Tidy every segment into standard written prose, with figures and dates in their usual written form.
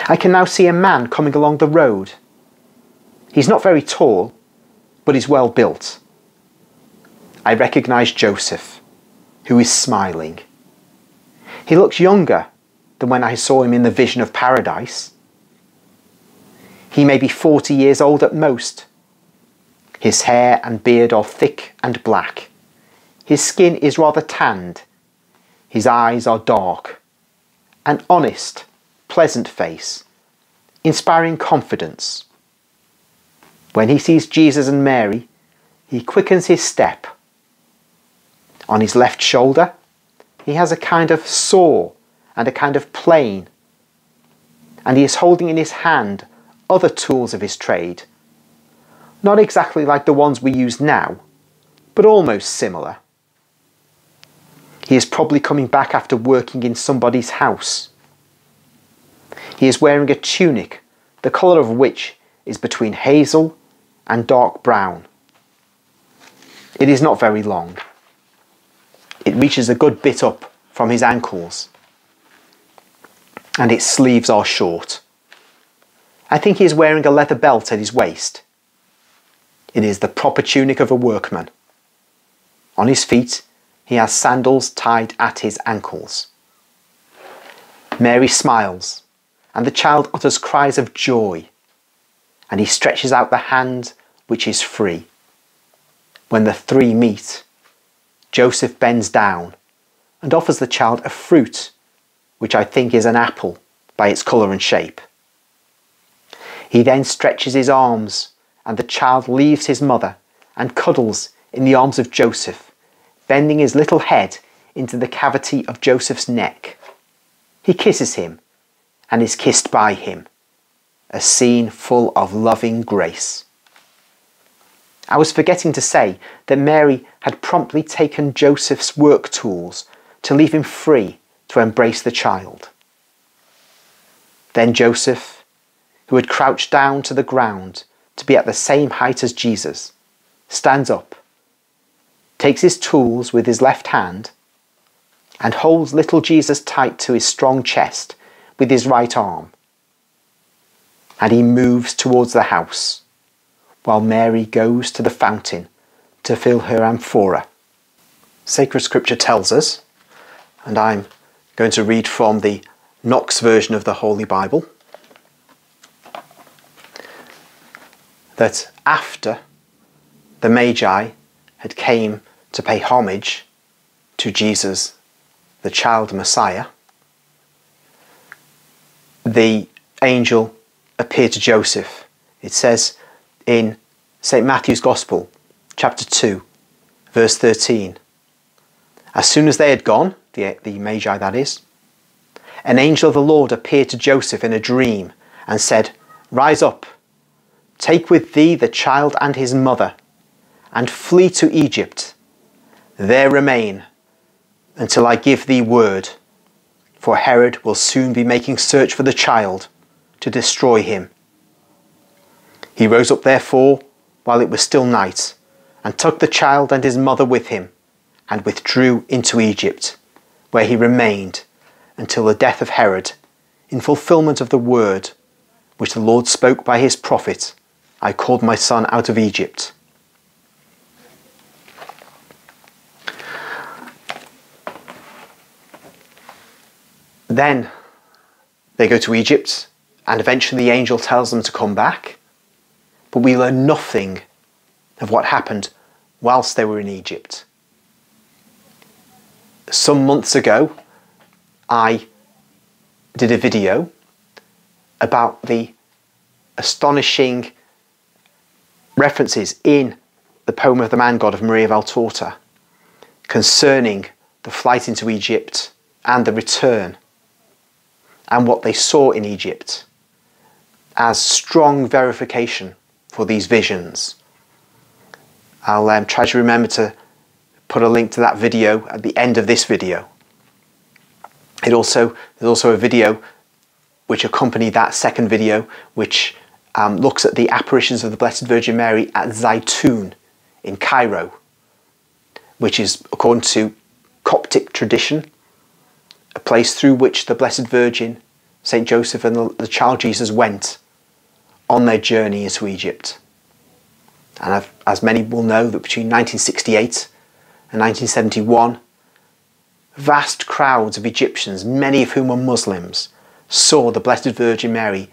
I can now see a man coming along the road. He's not very tall, but he's well built. I recognise Joseph, who is smiling. He looks younger than when I saw him in the vision of paradise. He may be 40 years old at most. His hair and beard are thick and black. His skin is rather tanned. His eyes are dark. An honest, pleasant face, inspiring confidence. When he sees Jesus and Mary, he quickens his step. On his left shoulder, he has a kind of saw and a kind of plane, and he is holding in his hand other tools of his trade, not exactly like the ones we use now, but almost similar. He is probably coming back after working in somebody's house. He is wearing a tunic, the colour of which is between hazel and dark brown. It is not very long. It reaches a good bit up from his ankles, and its sleeves are short. I think he is wearing a leather belt at his waist. It is the proper tunic of a workman. On his feet, he has sandals tied at his ankles. Mary smiles, and the child utters cries of joy, and he stretches out the hand which is free. When the three meet, Joseph bends down and offers the child a fruit, which I think is an apple by its colour and shape. He then stretches his arms, and the child leaves his mother and cuddles in the arms of Joseph, bending his little head into the cavity of Joseph's neck. He kisses him and is kissed by him, a scene full of loving grace. I was forgetting to say that Mary had promptly taken Joseph's work tools to leave him free to embrace the child. Then Joseph, who had crouched down to the ground to be at the same height as Jesus, stands up, takes his tools with his left hand, and holds little Jesus tight to his strong chest with his right arm. And he moves towards the house, while Mary goes to the fountain to fill her amphora. Sacred Scripture tells us, and I'm going to read from the Knox version of the Holy Bible, that after the Magi had came to pay homage to Jesus, the child Messiah, the angel appeared to Joseph. It says in St. Matthew's Gospel, chapter 2, verse 13, as soon as they had gone, the Magi that is, an angel of the Lord appeared to Joseph in a dream and said, "Rise up, take with thee the child and his mother, and flee to Egypt. There remain until I give thee word, for Herod will soon be making search for the child to destroy him." He rose up therefore while it was still night, and took the child and his mother with him, and withdrew into Egypt, where he remained until the death of Herod, in fulfillment of the word which the Lord spoke by his prophet, "I called my son out of Egypt." Then they go to Egypt, and eventually the angel tells them to come back, but we learn nothing of what happened whilst they were in Egypt. Some months ago, I did a video about the astonishing references in the poem of the man god of Maria Valtorta concerning the flight into Egypt and the return, and what they saw in Egypt as strong verification for these visions. I'll try to remember to put a link to that video at the end of this video. There's also a video which accompanied that second video, which looks at the apparitions of the Blessed Virgin Mary at Zaytun in Cairo, which is, according to Coptic tradition, a place through which the Blessed Virgin St. Joseph and the child Jesus went on their journey into Egypt. And as many will know, that between 1968 and 1971, vast crowds of Egyptians, many of whom were Muslims, saw the Blessed Virgin Mary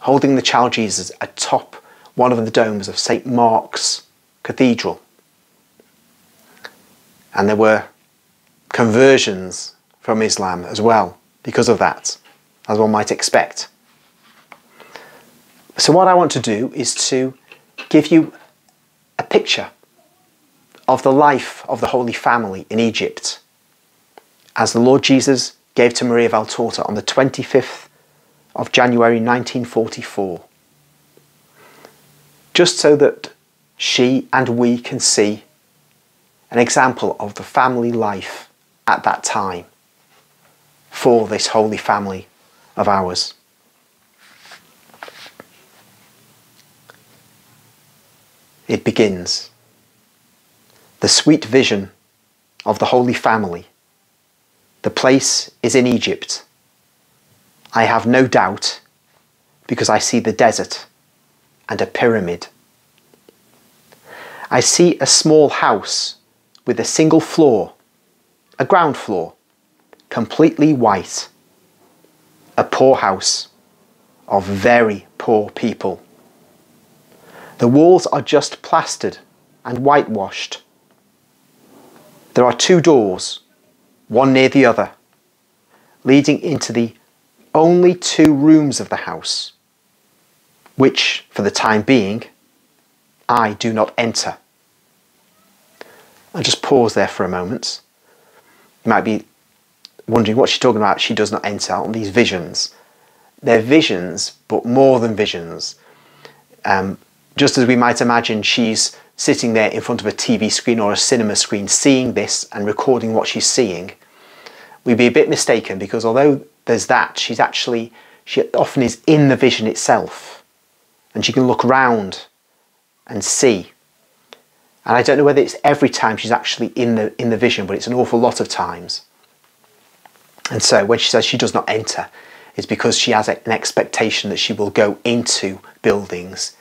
holding the child Jesus atop one of the domes of St. Mark's Cathedral. And there were conversions from Islam as well because of that, as one might expect. So what I want to do is to give you a picture of the life of the Holy Family in Egypt as the Lord Jesus gave to Maria Valtorta on the 25th of January 1944. Just so that she and we can see an example of the family life at that time for this Holy Family of ours. It begins. The sweet vision of the Holy Family. The place is in Egypt. I have no doubt, because I see the desert and a pyramid. I see a small house with a single floor, a ground floor, completely white. A poor house of very poor people. The walls are just plastered and whitewashed. There are 2 doors, one near the other, leading into the only 2 rooms of the house, which, for the time being, I do not enter. I'll just pause there for a moment. You might be wondering what she's talking about. She does not enter on these visions. They're visions, but more than visions. Just as we might imagine she's sitting there in front of a TV screen or a cinema screen seeing this and recording what she's seeing, we'd be a bit mistaken, because although there's that, she often is in the vision itself, and she can look round and see. And I don't know whether it's every time she's actually in the vision, but it's an awful lot of times. And so when she says she does not enter, it's because she has an expectation that she will go into buildings,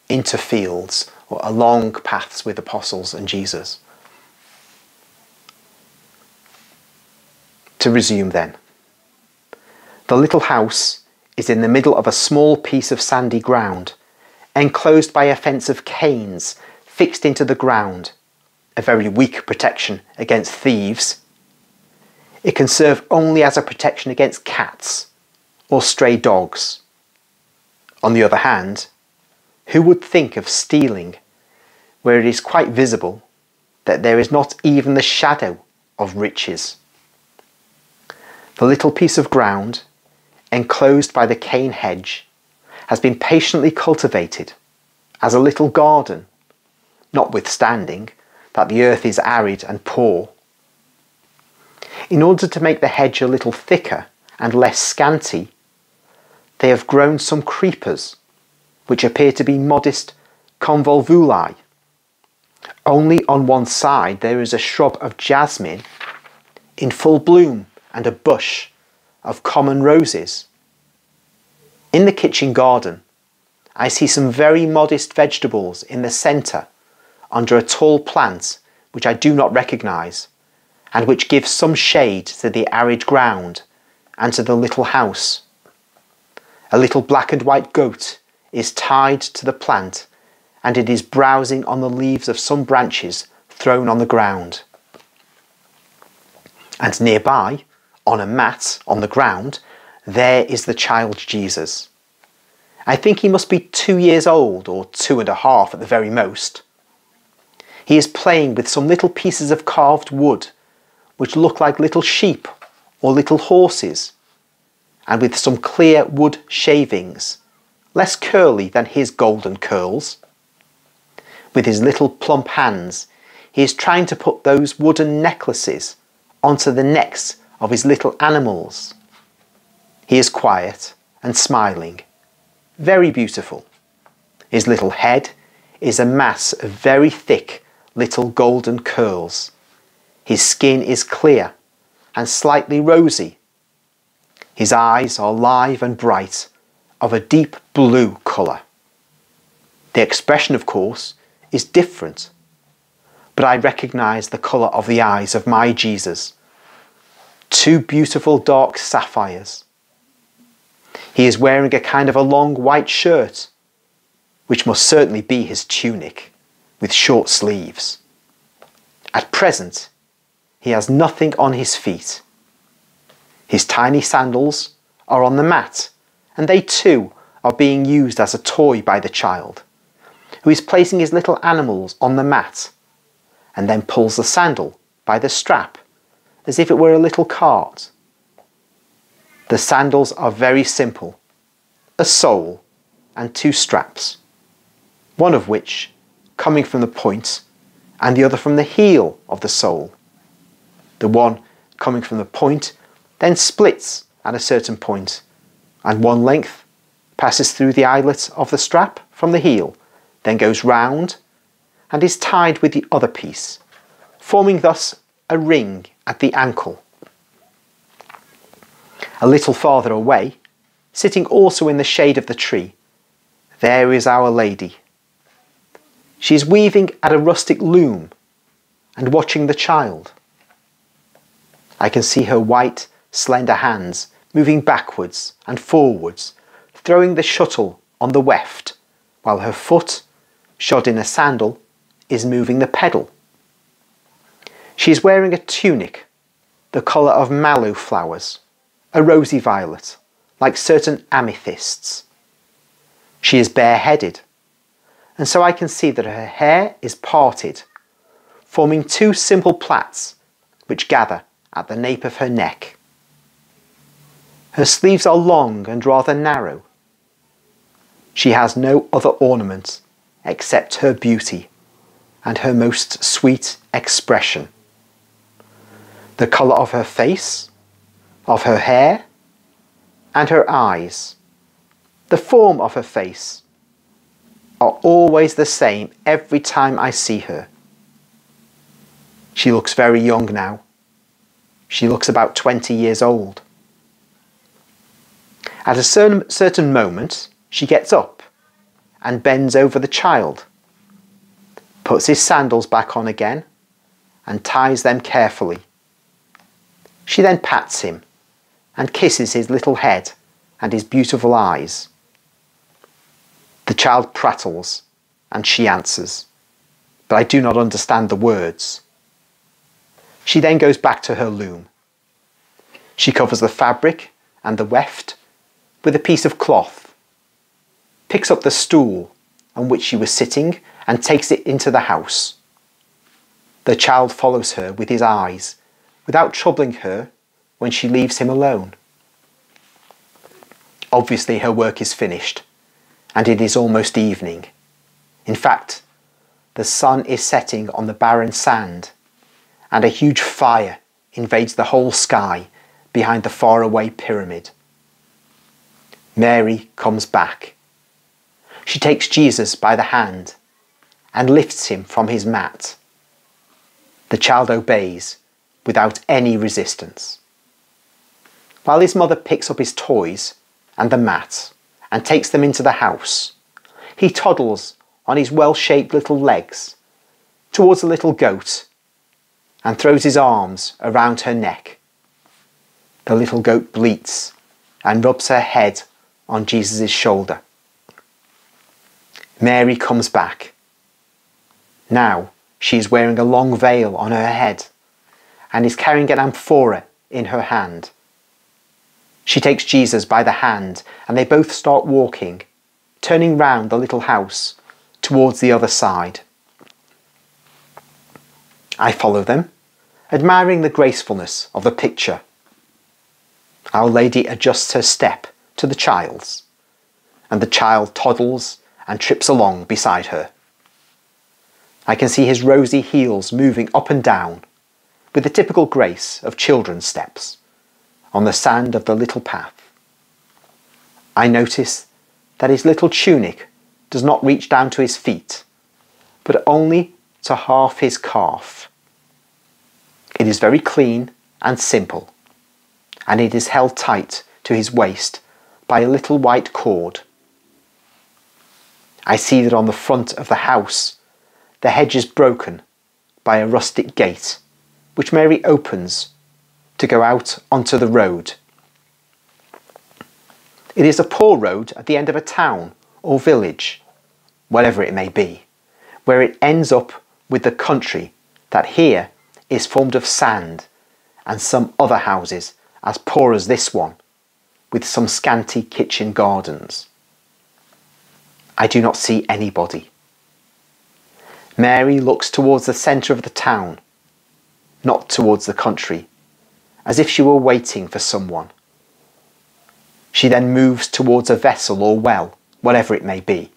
into fields, or along paths with apostles and Jesus. To resume then. The little house is in the middle of a small piece of sandy ground, enclosed by a fence of canes fixed into the ground, a very weak protection against thieves. It can serve only as a protection against cats or stray dogs. On the other hand, who would think of stealing where it is quite visible that there is not even the shadow of riches? The little piece of ground, enclosed by the cane hedge, has been patiently cultivated as a little garden, notwithstanding that the earth is arid and poor. In order to make the hedge a little thicker and less scanty, they have grown some creepers, which appear to be modest convolvuli. Only on one side there is a shrub of jasmine in full bloom and a bush of common roses. In the kitchen garden, I see some very modest vegetables in the centre under a tall plant which I do not recognise, and which gives some shade to the arid ground and to the little house. A little black and white goat is tied to the plant, and it is browsing on the leaves of some branches thrown on the ground. And nearby, on a mat on the ground, there is the child Jesus. I think he must be 2 years old, or 2.5 at the very most. He is playing with some little pieces of carved wood, which look like little sheep or little horses, and with some clear wood shavings, less curly than his golden curls. With his little plump hands, he is trying to put those wooden necklaces onto the necks of his little animals. He is quiet and smiling, very beautiful. His little head is a mass of very thick little golden curls. His skin is clear and slightly rosy. His eyes are live and bright, of a deep blue colour. The expression, of course, is different, but I recognise the colour of the eyes of my Jesus. Two beautiful dark sapphires. He is wearing a kind of a long white shirt, which must certainly be his tunic, with short sleeves. At present, he has nothing on his feet. His tiny sandals are on the mat, and they too are being used as a toy by the child, who is placing his little animals on the mat, and then pulls the sandal by the strap, as if it were a little cart. The sandals are very simple, a sole and two straps, one of which coming from the point and the other from the heel of the sole. The one coming from the point then splits at a certain point, and one length passes through the eyelet of the strap from the heel, then goes round and is tied with the other piece, forming thus a ring at the ankle. A little farther away, sitting also in the shade of the tree, there is Our Lady. She is weaving at a rustic loom and watching the child. I can see her white, slender hands moving backwards and forwards, throwing the shuttle on the weft, while her foot, shod in a sandal, is moving the pedal. She is wearing a tunic, the colour of mallow flowers, a rosy violet, like certain amethysts. She is bareheaded, and so I can see that her hair is parted, forming two simple plaits which gather at the nape of her neck. Her sleeves are long and rather narrow. She has no other ornament except her beauty and her most sweet expression. The colour of her face, of her hair, and her eyes, the form of her face, are always the same every time I see her. She looks very young now. She looks about 20 years old. At a certain moment, she gets up and bends over the child, puts his sandals back on again, and ties them carefully. She then pats him and kisses his little head and his beautiful eyes. The child prattles, and she answers, but I do not understand the words. She then goes back to her loom. She covers the fabric and the weft with a piece of cloth, picks up the stool on which she was sitting and takes it into the house. The child follows her with his eyes, without troubling her when she leaves him alone. Obviously her work is finished, and it is almost evening. In fact, the sun is setting on the barren sand, and a huge fire invades the whole sky behind the faraway pyramid. Mary comes back. She takes Jesus by the hand and lifts him from his mat. The child obeys without any resistance. While his mother picks up his toys and the mat and takes them into the house, he toddles on his well-shaped little legs towards the little goat and throws his arms around her neck. The little goat bleats and rubs her head on Jesus' shoulder. Mary comes back. Now she is wearing a long veil on her head and is carrying an amphora in her hand. She takes Jesus by the hand and they both start walking, turning round the little house towards the other side. I follow them, admiring the gracefulness of the picture. Our Lady adjusts her step to the child's, and the child toddles and trips along beside her. I can see his rosy heels moving up and down with the typical grace of children's steps on the sand of the little path. I notice that his little tunic does not reach down to his feet, but only to half his calf. It is very clean and simple, and it is held tight to his waist by a little white cord. I see that on the front of the house the hedge is broken by a rustic gate, which Mary opens to go out onto the road. It is a poor road at the end of a town or village, whatever it may be, where it ends up with the country that here is formed of sand and some other houses as poor as this one, with some scanty kitchen gardens. I do not see anybody. Mary looks towards the centre of the town, not towards the country, as if she were waiting for someone. She then moves towards a vessel or well, whatever it may be,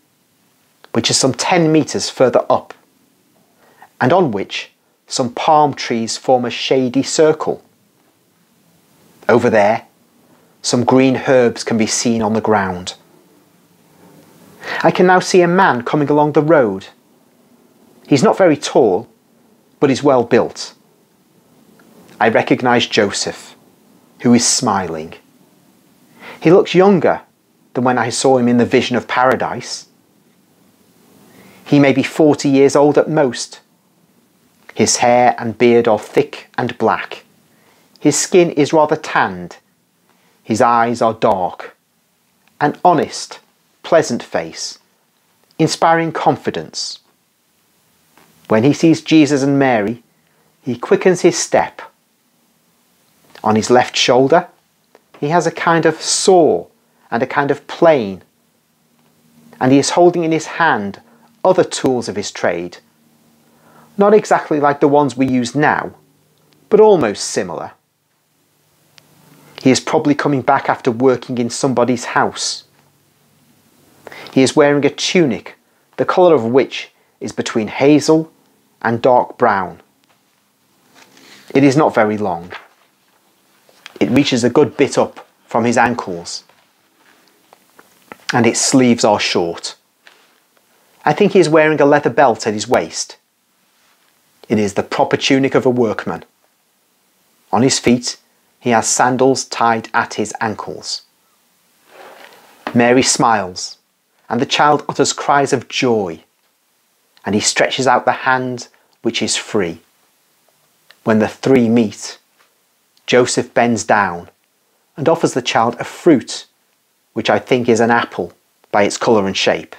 which is some 10 metres further up, and on which some palm trees form a shady circle. Over there, some green herbs can be seen on the ground. I can now see a man coming along the road. He's not very tall, but he's well built. I recognise Joseph, who is smiling. He looks younger than when I saw him in the vision of paradise. He may be 40 years old at most. His hair and beard are thick and black. His skin is rather tanned. His eyes are dark. An honest, pleasant face, inspiring confidence. When he sees Jesus and Mary, he quickens his step. On his left shoulder, he has a kind of saw and a kind of plane, and he is holding in his hand other tools of his trade, not exactly like the ones we use now, but almost similar. He is probably coming back after working in somebody's house. He is wearing a tunic, the colour of which is between hazel and dark brown. It is not very long. It reaches a good bit up from his ankles, and its sleeves are short. I think he is wearing a leather belt at his waist. It is the proper tunic of a workman. On his feet he has sandals tied at his ankles. Mary smiles, and the child utters cries of joy, and he stretches out the hand which is free. When the three meet, Joseph bends down and offers the child a fruit, which I think is an apple by its colour and shape.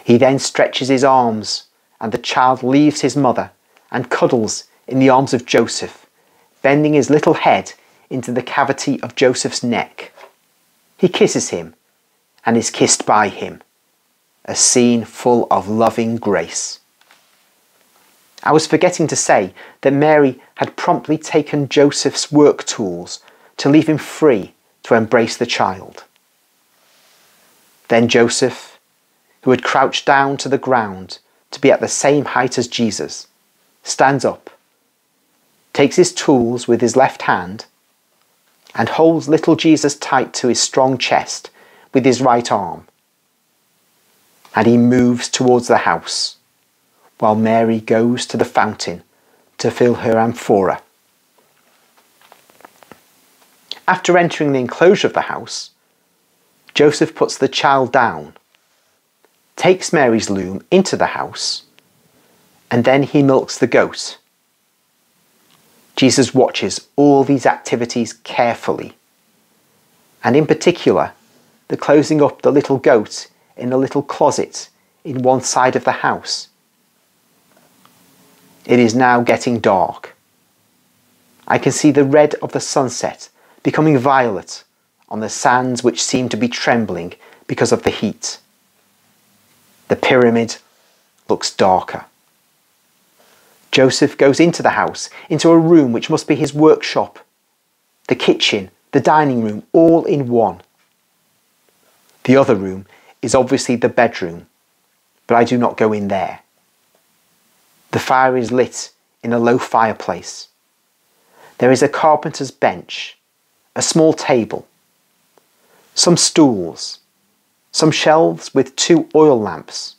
He then stretches his arms, and the child leaves his mother and cuddles in the arms of Joseph, bending his little head into the cavity of Joseph's neck. He kisses him and is kissed by him, a scene full of loving grace. I was forgetting to say that Mary had promptly taken Joseph's work tools to leave him free to embrace the child. Then Joseph, who had crouched down to the ground to be at the same height as Jesus, stands up, takes his tools with his left hand, and holds little Jesus tight to his strong chest with his right arm. And he moves towards the house, while Mary goes to the fountain to fill her amphora. After entering the enclosure of the house, Joseph puts the child down, takes Mary's loom into the house, and then he milks the goat. Jesus watches all these activities carefully, and in particular, the closing up the little goat in a little closet in one side of the house. It is now getting dark. I can see the red of the sunset becoming violet on the sands which seem to be trembling because of the heat. The pyramid looks darker. Joseph goes into the house, into a room which must be his workshop, the kitchen, the dining room, all in one. The other room is obviously the bedroom, but I do not go in there. The fire is lit in a low fireplace. There is a carpenter's bench, a small table, some stools, some shelves with 2 oil lamps,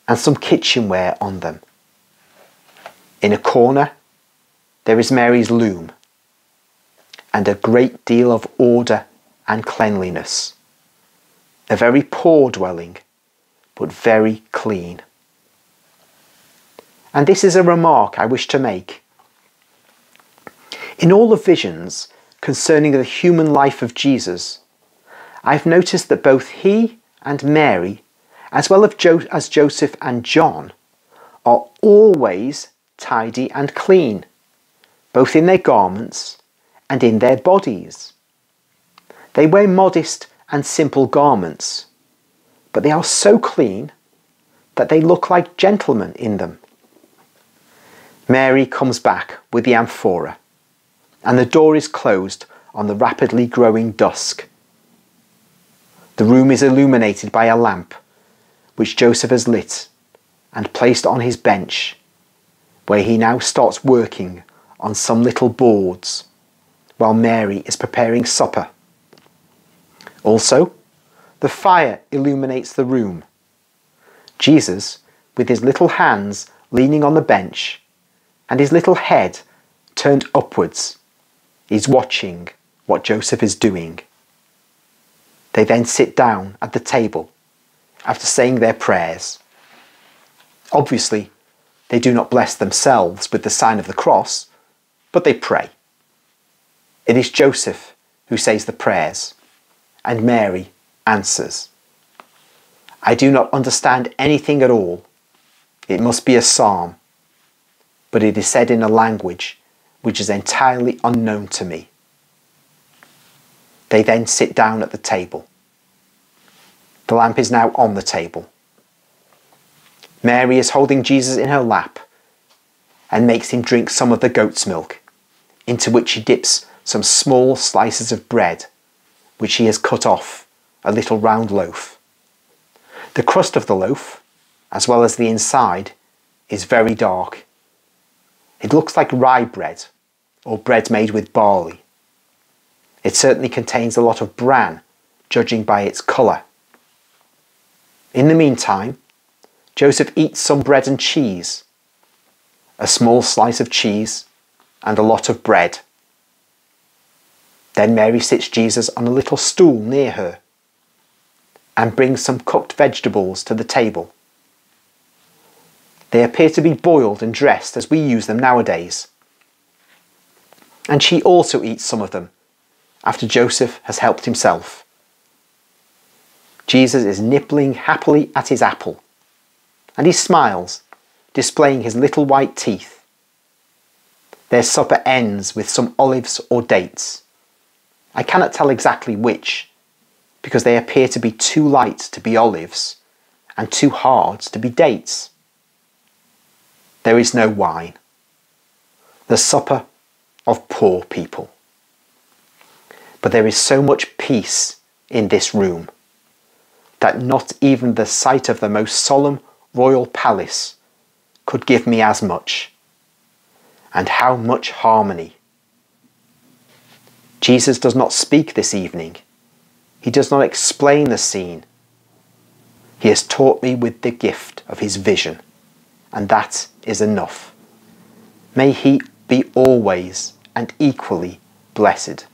and some kitchenware on them. In a corner, there is Mary's loom, and a great deal of order and cleanliness. A very poor dwelling, but very clean. And this is a remark I wish to make. In all the visions concerning the human life of Jesus, I've noticed that both he and Mary, as well as Joseph and John, are always tidy and clean, both in their garments and in their bodies. They wear modest and simple garments, but they are so clean that they look like gentlemen in them. Mary comes back with the amphora, and the door is closed on the rapidly growing dusk. The room is illuminated by a lamp, which Joseph has lit and placed on his bench, where he now starts working on some little boards, while Mary is preparing supper. Also, the fire illuminates the room. Jesus, with his little hands leaning on the bench and his little head turned upwards, is watching what Joseph is doing. They then sit down at the table after saying their prayers. Obviously, they do not bless themselves with the sign of the cross, but they pray. It is Joseph who says the prayers, and Mary answers. I do not understand anything at all. It must be a psalm, but it is said in a language which is entirely unknown to me. They then sit down at the table. The lamp is now on the table. Mary is holding Jesus in her lap and makes him drink some of the goat's milk, into which she dips some small slices of bread, which he has cut off a little round loaf. The crust of the loaf, as well as the inside, is very dark. It looks like rye bread, or bread made with barley. It certainly contains a lot of bran, judging by its colour. In the meantime, Joseph eats some bread and cheese, a small slice of cheese and a lot of bread. Then Mary sits Jesus on a little stool near her and brings some cooked vegetables to the table. They appear to be boiled and dressed as we use them nowadays. And she also eats some of them after Joseph has helped himself. Jesus is nibbling happily at his apple, and he smiles, displaying his little white teeth. Their supper ends with some olives or dates. I cannot tell exactly which, because they appear to be too light to be olives and too hard to be dates. There is no wine. The supper of poor people. But there is so much peace in this room that not even the sight of the most solemn royal palace could give me as much. And how much harmony. Jesus does not speak this evening. He does not explain the scene. He has taught me with the gift of his vision, and that is enough. May he be always and equally blessed.